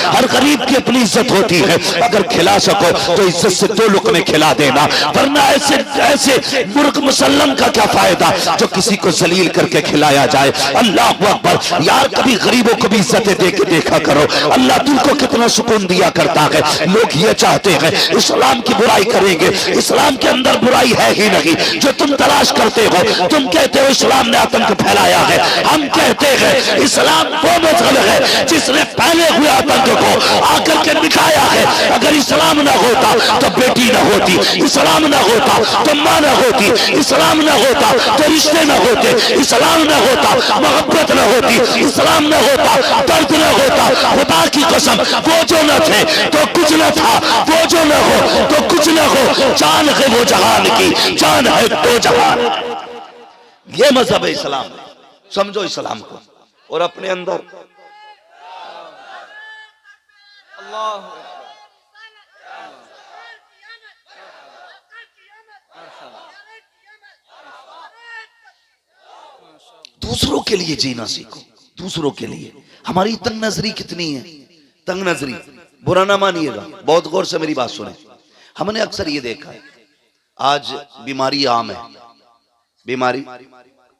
हर गरीब की अपनी इज्जत होती है, अगर खिला सको तो इज्जत से 2 लुकमे खिला देना, वरना ऐसे ऐसे मुर्ग मुसल्लम का क्या फायदा जो किसी को जलील करके खिलाया जाए। अल्लाह अकबर। यार कभी गरीबों को भी इज्जतें दे के देखा करो, अल्लाह दिल को कितना सुकून दिया करता है। लोग ये चाहते हैं इस्लाम की बुराई करेंगे, इस्लाम के अंदर बुराई है ही नहीं जो तुम तलाश करते हो। तुम कहते हो इस्लाम ने आतंक फैलाया है, हम कहते हैं इस्लाम वो मजहब है जिसने फैले हुए आतंक को आकर के दिखाया है। अगर इस्लाम ना होता तो बेटी ना होती, इस्लाम ना होता तो माँ ना होती, इस्लाम ना होता तो रिश्ते ना होते, इस्लाम ना होता मोहब्बत ना होती, इस्लाम ना होता दर्द ना होता। खुदा की कसम वो जो न थे तो कुछ न था, वो जो न हो तो कुछ न हो। जान है वो जहान की, जान है तो जहान। ये मजहब है इस्लाम। समझो इस्लाम को और अपने अंदर दूसरों के लिए जीना सीखो, दूसरों के लिए। हमारी तंग नजरी कितनी है, तंग नजरी। बुरा ना मानिएगा, बहुत गौर से मेरी बात सुने। हमने अक्सर ये देखा है, आज बीमारी आम है, बीमारी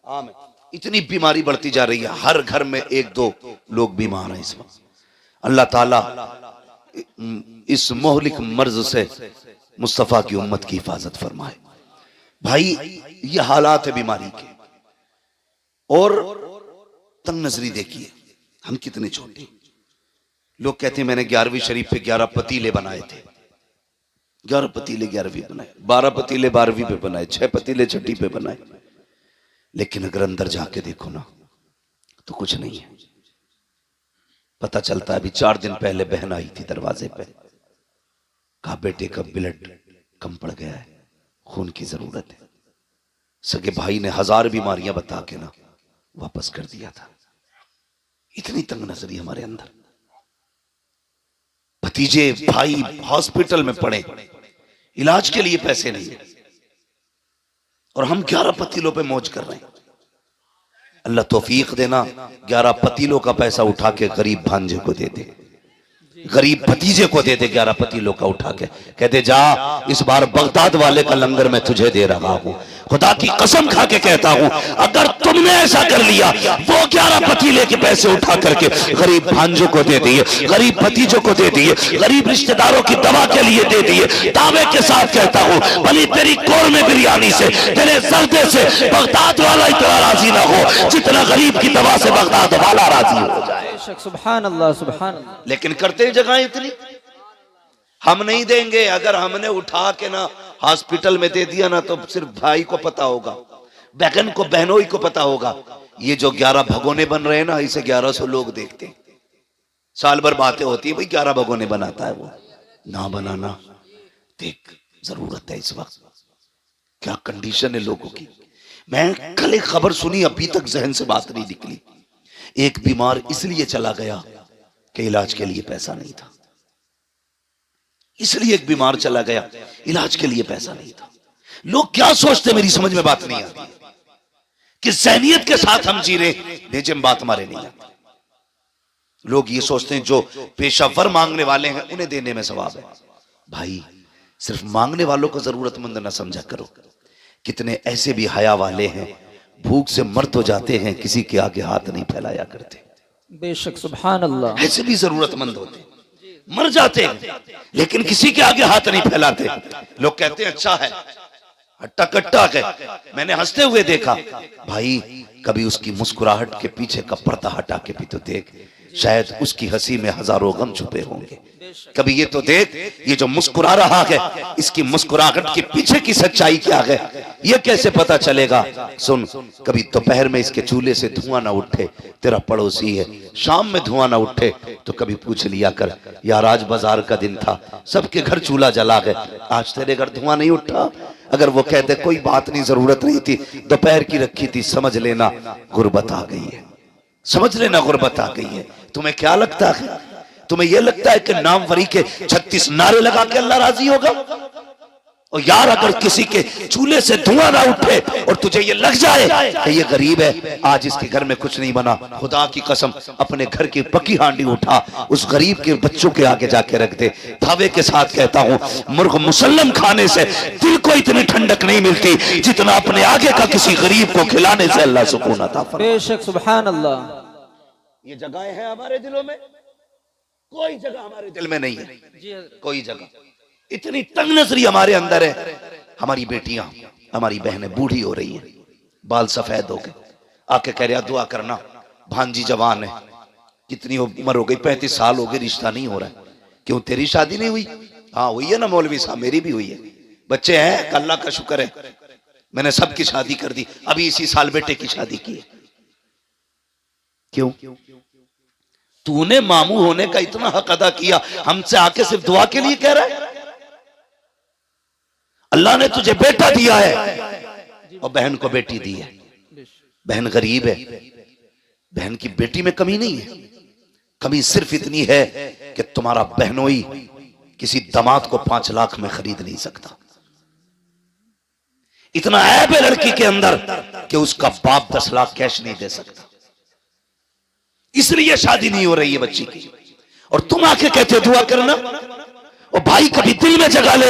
आम है, इतनी बीमारी बढ़ती जा रही है, हर घर में 1-2 लोग बीमार हैं इस वक्त। अल्लाह ताला इस मोहलिक मर्ज से मुस्तफा की उम्मत की हिफाजत फरमाए। भाई ये हालात है बीमारी के। और तंग नजरी देखिए, हम कितने छोटे। लोग कहते हैं मैंने 11वीं शरीफ पे 11 पतीले बनाए थे, 11 पतीले 11वीं बनाए, 12 पतीले 12वीं पे बनाए, 6 पतीले 6ठी पे बनाए। लेकिन अगर अंदर जाके देखो ना तो कुछ नहीं है। पता चलता है अभी 4 दिन पहले बहन आई थी दरवाजे पे, कहा बेटे का ब्लड कम पड़ गया है, खून की जरूरत है। सगे भाई ने 1000 बीमारियां बता के ना वापस कर दिया था। इतनी तंग नजरी हमारे अंदर। भतीजे भाई हॉस्पिटल में पड़े, इलाज के लिए पैसे नहीं, और हम 11 पतीलों पे मौज कर रहे हैं। अल्लाह तौफीक देना 11 पतीलों का पैसा उठा के गरीब भांजे को दे दे, गरीब भतीजे को दे दे 11 पतीलों का उठा के, कहते जा इस बार बगदाद वाले का लंगर मैं तुझे दे रहा हूं। खुदा की कसम खा के कहता हूं अगर तुमने ऐसा कर लिया, वो 11 पतीले के पैसे उठा करके गरीब भांजों को दे दिए, गरीब भतीजों को दे दिए, गरीब रिश्तेदारों की दवा के लिए दे दिए। दावे के साथ कहता हूं भली तेरी कौरमे बिरयानी से, तेरे सर्दे से बगदाद वाला इतना राजी ना हो जितना गरीब की दवा से बगदाद वाला राजी हो जाए। सुभान अल्लाह, सुभान अल्लाह। लेकिन करते जगह इतनी हम नहीं देंगे। अगर हमने उठा के ना हॉस्पिटल में दे दिया ना तो सिर्फ भाई को पता होगा, बहन को बहनों को पता होगा। ये जो 11 भगोने बन रहे हैं ना, इसे 1100 लोग देखते हैं। साल भर बातें होती है भाई 11 भगोने बनाता है, वो ना बनाना। देख जरूरत है इस वक्त, क्या कंडीशन है लोगों की। मैं कल एक खबर सुनी, अभी तक जहन से बात नहीं निकली। एक बीमार इसलिए चला गया कि इलाज के लिए पैसा नहीं था, इसलिए एक बीमार चला गया, इलाज के लिए पैसा नहीं था। लोग क्या सोचते मेरी समझ में बात नहीं आती कि ज़हनियत के साथ हम जी रहे, भेजे में बात हमारे नहीं आती। लोग ये सोचते हैं जो पेशावर मांगने वाले हैं उन्हें देने में सवाब है। भाई सिर्फ मांगने वालों को जरूरतमंद ना समझा करो। कितने ऐसे भी हया वाले हैं भूख से मर तो जाते हैं, किसी के आगे हाथ नहीं फैलाया करते। बेशक सुभान अल्लाह। ऐसे भी जरूरतमंद होते, मर जाते हैं लेकिन किसी के आगे हाथ नहीं फैलाते। लोग कहते हैं अच्छा है, हट्टा कट्टा है। मैंने हंसते हुए देखा। भाई कभी उसकी मुस्कुराहट के पीछे का पर्दा हटा के भी तो देख, शायद उसकी हंसी में हजारों गम छुपे होंगे। कभी ये तो देख, ये जो मुस्कुरा रहा है इसकी मुस्कुराहट के पीछे की सच्चाई क्या है, ये कैसे पता चलेगा। सुन, कभी दोपहर में इसके चूल्हे से धुआं ना उठे, तेरा पड़ोसी है, शाम में धुआं ना उठे तो कभी पूछ लिया कर, यार आज बाजार का दिन था, सबके घर चूल्हा जला है, आज तेरे घर धुआं नहीं उठा। अगर वो कहते कोई बात नहीं, जरूरत नहीं थी, दोपहर की रखी थी, समझ लेना गुर्बत आ गई है, समझ लेना गुर्बत आ गई है। तुम्हें क्या लगता है, तुम्हें यह लगता है कि नामवरी के 36 नारे लगा के अल्लाह राजी होगा? और यार अगर किसी के चूल्हे से धुआं ना उठे और तुझे ये लग जाए कि ये गरीब है, आज इसके घर में कुछ नहीं बना, खुदा की कसम अपने घर की पकी हांडी उठा उस गरीब के बच्चों के आगे जाके रख दे। दावे के साथ कहता हूं मुर्ग मुसल्लम खाने से दिल को इतनी ठंडक नहीं मिलती जितना अपने आगे का किसी गरीब को खिलाने से अल्लाह सुकून अता फरमाता। बेशक सुभान अल्लाह। ये जगहें हैं हमारे दिलों में, कोई जगह हमारे दिल में नहीं है, कोई जगह। इतनी तंग नजरी हमारे अंदर है। हमारी बेटियां, हमारी बहनें बूढ़ी हो रही हैं, बाल सफेद हो गए, आके कह रहा दुआ करना, भांजी जवान है, कितनी उम्र हो गई, 35 साल हो गए, रिश्ता नहीं हो रहा है। क्यों तेरी शादी नहीं हुई? हाँ हुई है ना मौलवी साहब, मेरी भी हुई है, बच्चे हैं, अल्लाह का शुक्र है, मैंने सबकी शादी कर दी, अभी इसी साल बेटे की शादी की है। क्यों? तूने मामू होने का इतना हक अदा किया, हमसे आके सिर्फ दुआ के लिए कह रहा है? अल्लाह ने तुझे बेटा दिया है और बहन को बेटी दी है। बहन गरीब है, बहन की बेटी में कमी नहीं है, कमी सिर्फ इतनी है कि तुम्हारा बहनोई किसी दामाद को 5 लाख में खरीद नहीं सकता। इतना ऐब है लड़की के अंदर कि उसका बाप 10 लाख कैश नहीं दे सकता, इसलिए शादी नहीं हो रही है बच्ची की। और तुम आके कहते हो दुआ करना। और भाई कभी दिल में जगा ले,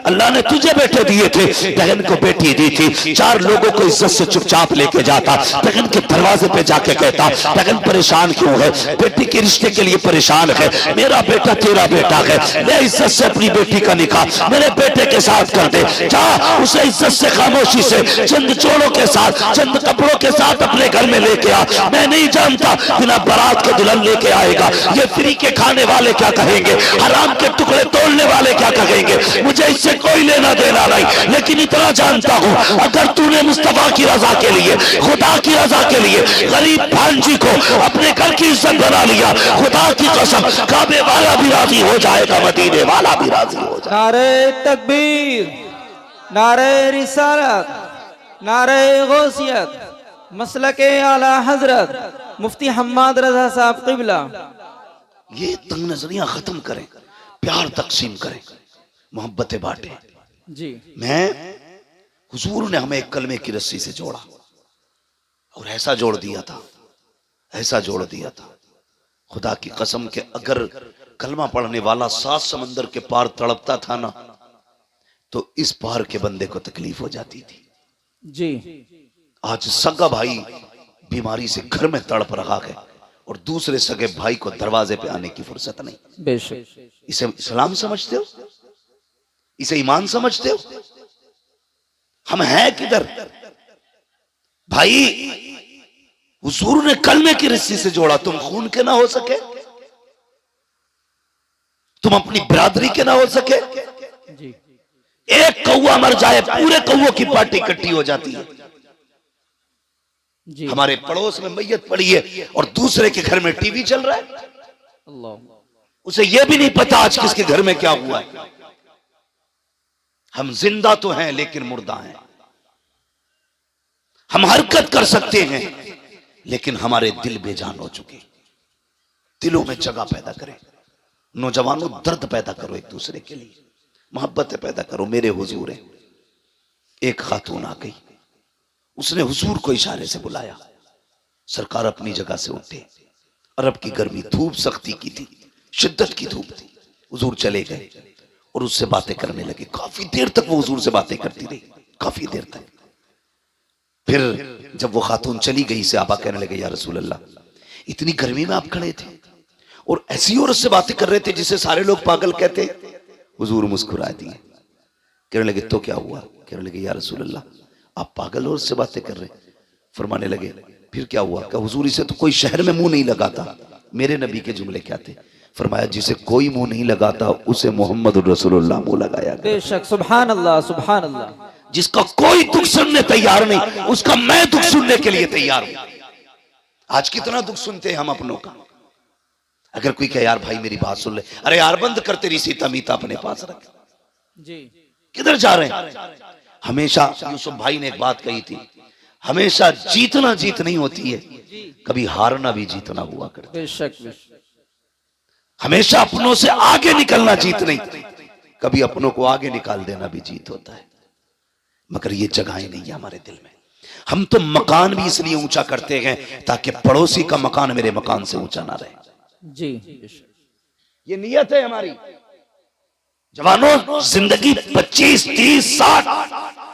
अल्लाह ने तुझे बेटे दिए थे, बहन को बेटी दी थी, 4 लोगों को इज्जत से चुपचाप लेके जाता, बहन के दरवाजे पे जाके कहता बहन परेशान क्यों है, बेटी के रिश्ते के लिए परेशान है, मेरा बेटा तेरा बेटा है, ले इज्जत से अपनी बेटी का निकाह मेरे बेटे के साथ कर दे, जा उसे इज्जत से खामोशी से चंद जोड़ों के साथ, चंद कपड़ों के साथ अपने घर में लेके आ। मैं नहीं जानता बिना बारात के दुल्हन लेके आएगा, ये फ्री के खाने वाले क्या कहेंगे, हराम के टुकड़े तोड़ने वाले क्या कहेंगे, मुझे इससे कोई लेना देना नहीं, लेकिन इतना जानता हूं अगर तूने मुस्तफा की रजा के लिए, खुदा की रजा के लिए गरीब भांजी को अपने घर की इज्जत बना लिया, खुदा की कसम काबे वाला भी राजी हो जाएगा, मदीने वाला भी राजी हो जाएगा। नारे तकबीर, नारे रिसालत, नारे गौसियत, मसलके आला हजरत मुफ्ती हम्माद रजा साहब क़िबला। ये तंग नजरियां खत्म करें, प्यार तकसीम करें, मोहब्बतें बांटें। जी हुजूर ने हमें एक कलमे की रस्सी से जोड़ा और ऐसा जोड़ दिया था, ऐसा जोड़ दिया था, खुदा की कसम के अगर कलमा पढ़ने वाला 7 समंदर के पार तड़पता था ना, तो इस पार के बंदे को तकलीफ हो जाती थी। जी आज सगा भाई बीमारी से घर में तड़प रहा है और दूसरे सगे भाई को दरवाजे पे आने की फुर्सत नहीं। बेशक। इसे इस्लाम समझते हो? इसे ईमान समझते हो? हम हैं किधर भाई? हुजूर ने कलमे की रस्सी से जोड़ा, तुम खून के ना हो सके, तुम अपनी बिरादरी के ना हो सके। जी एक कौवा मर जाए पूरे कौवों की पार्टी इकट्ठी हो जाती है। जी हमारे पड़ोस में मैयत पड़ी है और दूसरे के घर में टीवी चल रहा है, अल्लाह, उसे यह भी नहीं पता आज किसके घर में क्या हुआ है। हम जिंदा तो हैं लेकिन मुर्दा हैं, हम हरकत कर सकते हैं लेकिन हमारे दिल बेजान हो चुके। दिलों में जगह पैदा करें, नौजवानों दर्द पैदा करो, एक दूसरे के लिए मोहब्बत पैदा करो। मेरे हुजूर है, एक खातून आ गई, उसने हुजूर को इशारे से बुलाया, सरकार अपनी जगह से उठे। अरब की गर्मी, धूप सख्ती की थी, शिद्दत की धूप थी। हुजूर चले गए और उससे बातें करने लगे। काफी देर तक वो हुजूर से बातें करती रही, काफी देर तक। फिर जब वो खातून चली गई, से आबा कहने लगे, या रसूल अल्लाह, इतनी गर्मी में आप खड़े थे और ऐसी औरत से बातें कर रहे थे जिसे सारे लोग पागल कहते। हुजूर मुस्कुरा दिए, कहने लगे तो क्या हुआ? कहने लगे, या रसूल अल्लाह, आप पागल औरत से बातें कर रहे। फरमाने लगे, फिर क्या हुआ? क्या हुजूर, इसे तो कोई शहर में मुंह नहीं लगाता। मेरे नबी के जुमले क्या थे? फरमाया, जिसे कोई मुंह नहीं लगाता उसे मोहम्मद रसूलुल्लाह मुंह लगाया। बेशक, सुभान अल्लाह, सुभान अल्लाह। जिसका कोई दुख सुनने तैयार नहीं, उसका मैं दुख सुनने के लिए तैयार हूं। आज कितना दुख सुनते हैं हम अपनों का। अगर कोई कहे, यार भाई मेरी बात सुन ले, अरे यार बंद कर, तेरी सीता मीता अपने पास रख। जी किधर जा रहे हैं? हमेशा यूसुफ भाई ने एक बात कही थी, हमेशा जीतना जीत नहीं होती है, कभी हारना भी जीतना हुआ करता है। बेशक, बेशक। हमेशा अपनों से आगे निकलना जीत नहीं, कभी अपनों को आगे निकाल देना भी जीत होता है, मगर ये जगहें नहीं है हमारे दिल में। हम तो मकान भी इसलिए ऊंचा करते हैं ताकि पड़ोसी का मकान मेरे मकान से ऊंचा ना रहे। जी, ये नियत है हमारी। जवानों, जिंदगी 25, 30, 60,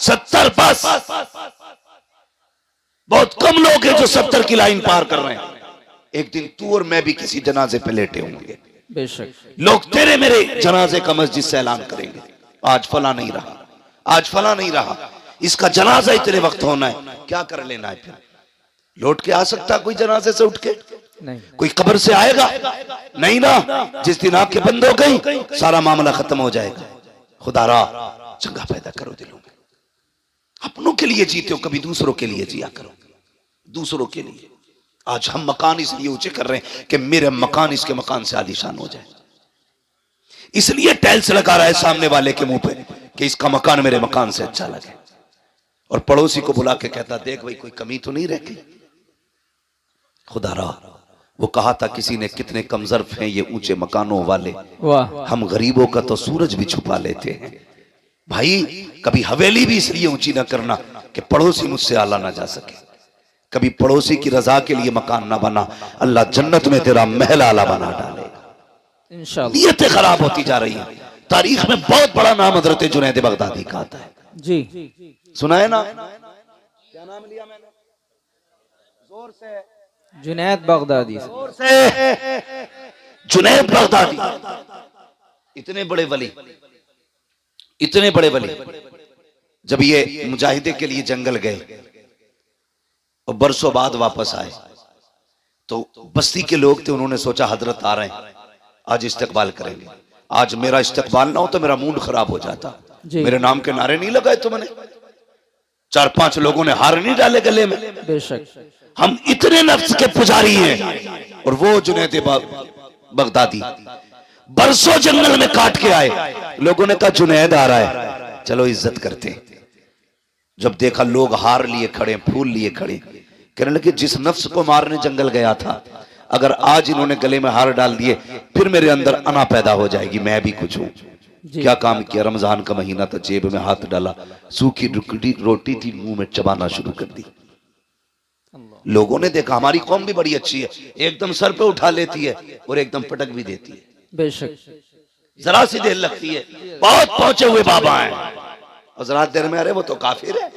70 बस। बहुत कम लोग हैं जो 70 की लाइन पार कर रहे हैं। एक दिन तू और मैं भी किसी जनाजे पे लेटे होंगे, बेशक। लोग तेरे मेरे जनाजे का मस्जिद से ऐलान करेंगे, आज फला नहीं रहा, आज फला नहीं रहा, इसका जनाजा इतने वक्त होना है। क्या कर लेना है फिर? लौट के आ सकता कोई जनाजे से उठ के? नहीं। कोई कब्र से आएगा? नहीं ना। जिस दिन आंखें बंद हो गई सारा मामला खत्म हो जाएगा। खुदारा चंगा पैदा करो दिलों में, अपनों के लिए जीते हो, कभी दूसरों के लिए जिया करो, दूसरों के लिए। आज हम मकान इसलिए ऊंचे कर रहे हैं कि मेरे मकान इसके मकान से आलीशान हो जाए, इसलिए टाइल्स लगा रहा है सामने वाले के मुंह पे कि इसका मकान मेरे मकान से अच्छा लगे, और पड़ोसी को बुला के कहता देख भाई कोई कमी तो नहीं रहती। खुदारा, वो कहा था किसी ने कितने कमजोर हैं ये ऊंचे मकानों वाले, वाह। हम गरीबों का तो सूरज भी छुपा लेते हैं। भाई कभी हवेली भी इसलिए ऊंची ना करना कि पड़ोसी मुझसे आला ना जा सके, कभी पड़ोसी की रजा के लिए मकान ना बना, अल्लाह जन्नत में तेरा महल आला बना डालेगा। इंशाअल्लाह। नीयतें खराब होती जा रही हैं। तारीख में बहुत बड़ा नाम हजरत जुनैद बगदादी का आता है, जी। सुना है ना? क्या नाम लिया मैंने? जोर से। जुनैद बगदादी। जोर से। जुनैद बगदादी, इतने बड़े वली, इतने बड़े वली, जब ये मुजाहिदे के लिए जंगल गए और बरसों बाद वापस आए तो बस्ती के लोग थे, उन्होंने सोचा हजरत आ रहे हैं, आज इस्तकबाल करेंगे। आज मेरा इस्तकबाल ना हो तो मेरा मूड खराब हो जाता। मेरे नाम के नारे नहीं लगाए तुमने, 4-5 लोगों ने हार नहीं डाले गले में। बेशक। हम इतने नफ्स के पुजारी हैं, और वो जुनैद बगदादी बरसों जंगल में काट के आए। लोगों ने कहा जुनैद आ रहा है, चलो इज्जत करते। जब देखा लोग हार लिए खड़े, फूल लिए खड़े, कहने लगे जिस नफ्स को मारने जंगल गया था, अगर आज इन्होंने गले में हार डाल दिए फिर मेरे अंदर अना पैदा हो जाएगी, मैं भी कुछ हूं। क्या काम किया? रमजान का महीना था, जेब में हाथ डाला, सूखी रोटी थी, मुंह में चबाना शुरू कर दी। लोगों ने देखा हमारी कौम भी बड़ी अच्छी है, एकदम सर पे उठा लेती है और एकदम पटक भी देती है। बेशक। जरा सी देर लगती है, बहुत पहुंचे हुए बाबा हैं, और जरा देर में अरे वो तो काफिर है।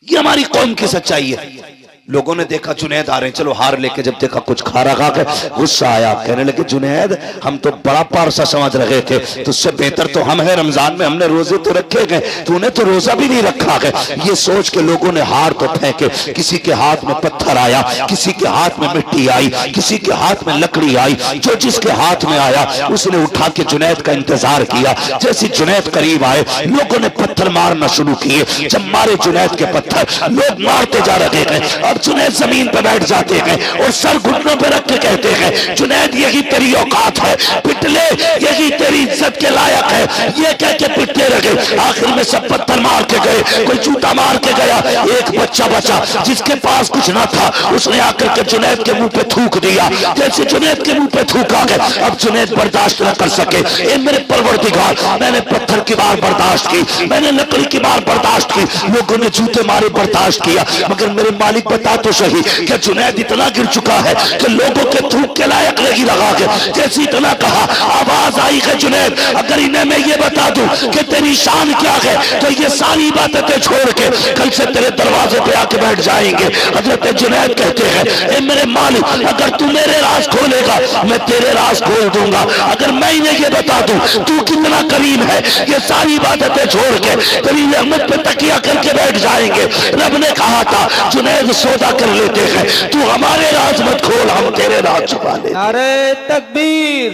ये हमारी कौम की सच्चाई है। लोगों ने देखा जुनैद आ रहे हैं, चलो हार लेके, जब देखा कुछ खा रखा के गुस्सा आया, कहने लगे जुनैद हम तो बड़ा पारसा समझ रहे थे, तुझसे बेहतर तो हम हैं, रमजान में हमने रोजे तो रखे गए, तूने तो रोजा भी नहीं रखा है। ये सोच के लोगों ने हार तो फेंके, किसी के हाथ में पत्थर आया, किसी के हाथ में मिट्टी आई, किसी के हाथ में लकड़ी आई, जो जिसके हाथ में आया उसने उठा के जुनैद का इंतजार किया। जैसे जुनैद करीब आए लोगों ने पत्थर मारना शुरू किए। जब मारे जुनैद के पत्थर, लोग मारते जा रहे हैं, जुनैद जमीन पर बैठ जाते हैं और सर घुटनों पर रख के कहते हैं जुनैद यही तेरी औकात है, पिटले, यही तेरी इज्जत के लायक है। ये कह के पिटते रहे। आखिर में सब पत्थर मार के गए, कोई जूता मार के गया। एक बच्चा बचा जिसके पास कुछ ना था, उसने आकर के जुनैद के मुंह पे थूक दिया। जैसे जुनैद के मुंह पे थूका गया, अब जुनैद बर्दाश्त न कर सके। ए मेरे परवरदिगार, मैंने पत्थर की बार बर्दाश्त की, मैंने लकड़ी की बार बर्दाश्त की, लोगों ने जूते मारे बर्दाश्त किया, मगर मेरे मालिक बता तो सही कि जुनैद इतना गिर चुका है कि लोगों के थूक के लायक नहीं लगा के। जैसे इतना कहा, आवाज आई है जुनैद अगर इन्हें मैं ये बता दूं कि तेरी शान क्या है तो ये सारी बातें छोड़ के कल से तेरे दरवाजे पे आके बैठ जाएंगे। हजरत जुनैद कहते हैं ए मेरे मालिक, अगर तू मेरे राज खोलेगा मैं तेरे राज खोल दूंगा, अगर मैं इन्हें ये बता दूं तू कितना करीम है, ये सारी बातें छोड़ के तेरी रहमत पे तकिया करके बैठ जाएंगे। रब ने कहा था जुनैद सौदा कर लेते हैं, तू हमारे राज मत खोल, हम तेरे राज छुपा ले। नारे तकबीर,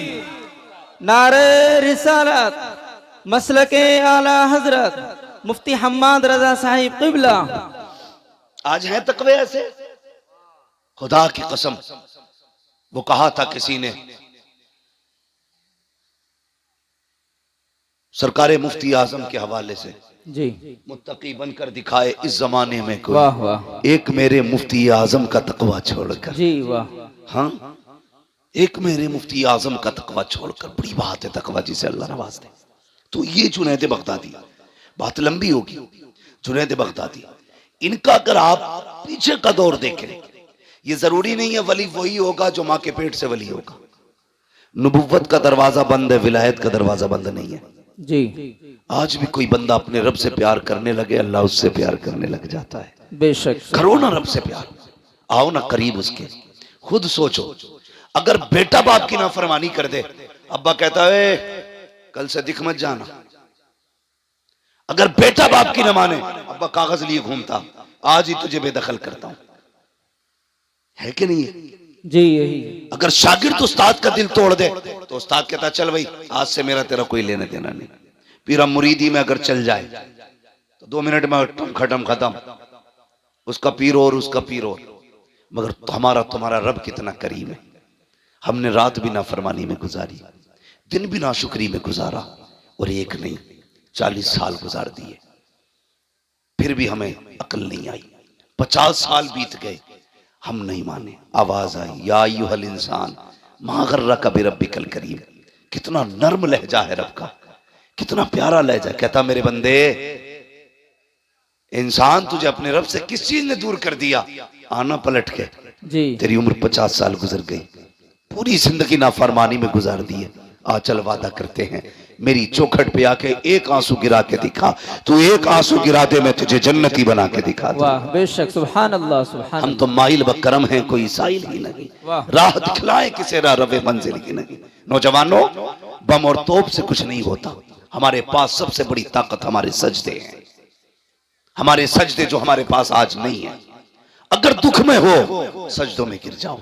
नारे रिसालत, मसलके आला हजरत मुफ्ती हम्माद रजा साहिब क़िबला। आज है तकवे ऐसे, खुदा की कसम। वो कहा था किसी ने, सरकारे मुफ्ती आजम के हवाले से, जी, मुत्तकी बनकर दिखाए इस जमाने में कोई, वाह वाह, एक मेरे मुफ्ती आजम का तकवा छोड़कर। जी वाह, हाँ, एक मेरे मुफ्ती आजम का तकवा छोड़कर। बड़ी बात है तकवा जिसे अल्लाह नवाज दे। तो ये जुनैद बगदादी, बात लंबी होगी। जुनैद बगदादी, इनका अगर आप पीछे का दौर देखें, ये जरूरी नहीं है वली वही होगा जो माँ के पेट से वली होगा। नबुव्वत का दरवाजा बंद है, विलायत का दरवाजा बंद नहीं है जी। आज भी कोई बंदा अपने रब से प्यार करने लगे, अल्लाह उससे प्यार करने लग जाता है। बेशक। करो ना रब से प्यार, आओ ना करीब उसके। खुद सोचो, अगर बेटा बाप की नाफरमानी कर दे, अब्बा कहता है कल से दिख मत जाना। अगर बेटा बाप की न माने, अब्बा कागज लिए घूमता, आज ही तुझे बेदखल करता हूं, है कि नहीं है? जी यही। अगर शागिर्द उस्ताद का दिल तोड़ दे तो उस्ताद कहता चल भाई आज से मेरा तेरा कोई लेने देना नहीं। पीरा मुरीदी में अगर चल जाए तो 2 मिनट में खत्म, उसका पीर और उसका पीर और। मगर हमारा तुम्हारा रब कितना करीम है। हमने रात भी नाफरमानी में गुजारी, दिन भी नाशुक्री में गुजारा, और एक नहीं 40 साल गुजार दिए, फिर भी हमें अकल नहीं आई। 50 साल बीत गए, हम नहीं माने। आवाज आई, या अय्युहल इंसान मा गर्रका बिरब्बिकल करीम। कितना नर्म लहजा है रब का, कितना प्यारा लहजा। कहता मेरे बंदे, इंसान तुझे अपने रब से किस चीज ने दूर कर दिया? आना पलट के जी। तेरी उम्र 50 साल गुजर गई, पूरी जिंदगी नाफरमानी में गुजार दी है। आ चल वादा करते हैं, मेरी चौखट पे आके एक आंसू गिरा के दिखा, तू एक आंसू गिरा दे, मैं तुझे जन्नती बना के दिखा दूं। वाह बेशक, सुभान अल्लाह सुभान। हम तो माइल बकरम हैं, कोई साइल ही नहीं। वाह। राह दिखलाए किसे रवे मंजिल की नहीं। नौजवानों, बम और तोप से कुछ नहीं होता। हमारे पास सबसे बड़ी ताकत हमारे सजदे हैं, हमारे सजदे जो हमारे पास आज नहीं है। अगर दुख में हो, सजदों में गिर जाओ,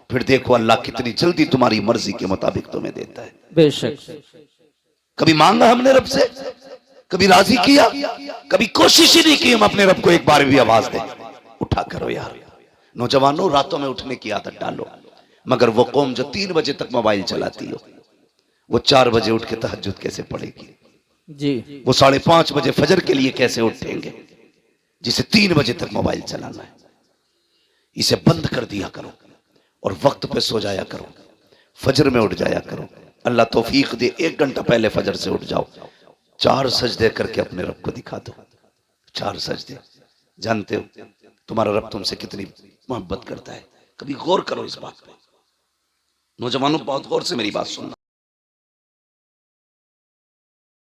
फिर देखो अल्लाह कितनी जल्दी तुम्हारी मर्जी के मुताबिक तुम्हें देता है। बेशक। कभी मांगा हमने रब से, कभी राजी किया, कभी कोशिश ही नहीं की हम अपने रब को एक बार भी आवाज दे, उठा करो यार। नौजवानों, रातों में उठने की आदत डालो। मगर वो कौम जो 3 बजे तक मोबाइल चलाती हो, वो 4 बजे उठ के तहज्जुद कैसे पढ़ेगी? जी। वो 5:30 बजे फजर के लिए कैसे उठेंगे, जिसे 3 बजे तक मोबाइल चलाना है? इसे बंद कर दिया करो और वक्त पे सो जाया करो, फजर में उठ जाया करो। अल्लाह तौफीक दे, 1 घंटा पहले फजर से उठ जाओ, 4 सजदे करके अपने रब को दिखा दो। 4 सजदे। जानते हो तुम्हारा रब तुमसे कितनी मोहब्बत करता है? कभी गौर करो इस बात पे। नौजवानों, बहुत गौर से मेरी बात सुनना।